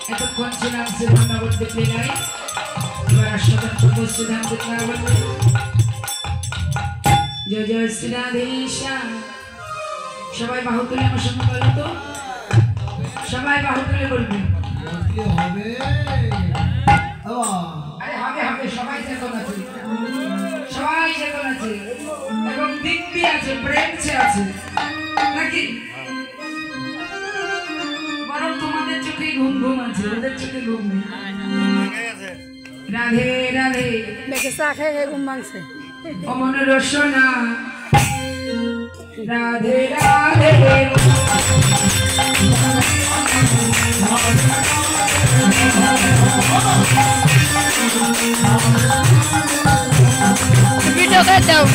এতক্ষণ ছিলাম শ্রীধন্যবাদ দেখলে নাই এবার আসলে শ্রীধাম দেখলে জয় জয় শ্রীরাধেশ্যাম সবাই বাহু তুলে আমার সঙ্গে বলো তো সবাই বাহু তুলে বলবে আরে হবে হবে সবাই চেতন আছে এবং দিব্যি আছে প্রেম আছে নাকি বরং তোমাদের চোখে ঘুম ঘুম আছে ওদের চোখে ঘুম নেই রাধে রাধে দেখে চা খেয়ে ঘুম ভাঙছে অমন রসনা রাধে রাধে ভিডিও করে দাও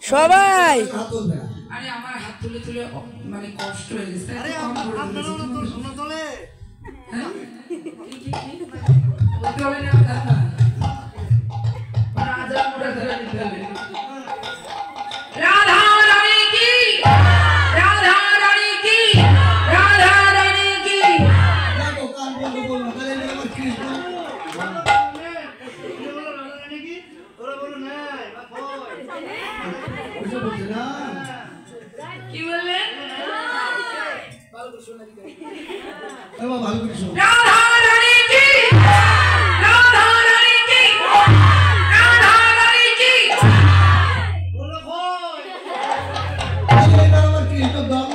সবাই আরে আমার হাত তুলে তুলে মানে কষ্ট হয়ে গেছে আরে আপনারা তো শোনা তোলে হ্যাঁ বলতে হবে না দাদা রাজা মোড়া ধরে নিতে হবে রাধা রানী কি রাধা রানী কি রাধা রানী কি দেখো কান বন্ধ করো না তাহলে আমার কৃষ্ণ কি বললেন ভালো করে শোনা দিতে এবার ভালো করে শোনো রাধা রানী কি রাধা রানী কি রাধা রানী কি বলো ভাই তাহলে এটা আমার কি একটু দাও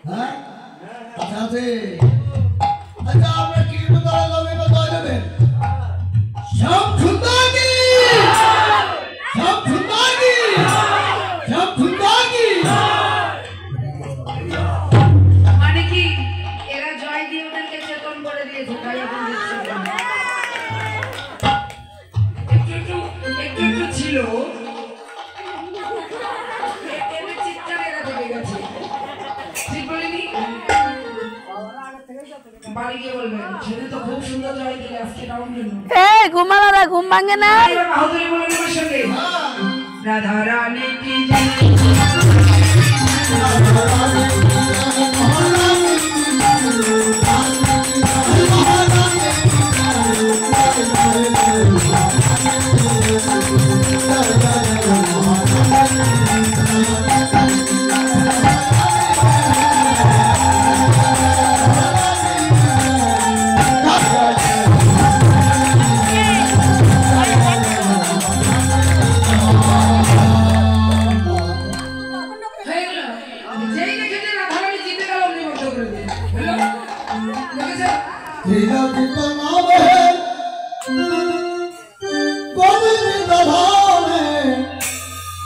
হ্যাঁ আচ্ছা আছে আচ্ছা আমরা কি একটু দাও লবে না দাও দেবে সব খুদা কি সব খুদা কি সব খুদা কি মানে কি এরা জয় দিয়ে ওদেরকে চেতন করে দিয়েছে তাই এখন একটু ছিল এদের চিৎকার এরা থেকে গেছে ঠিক বলিনি বাড়ি গিয়ে বলবেন ছেলে তো খুব সুন্দর জয় দিলে আজকে ডাউন জন্য ঘুমালা ঘুম ভাঙে না বাহুদুরি বলেন আমার সঙ্গে রাধা রানী কি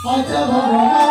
अच्छा भगवान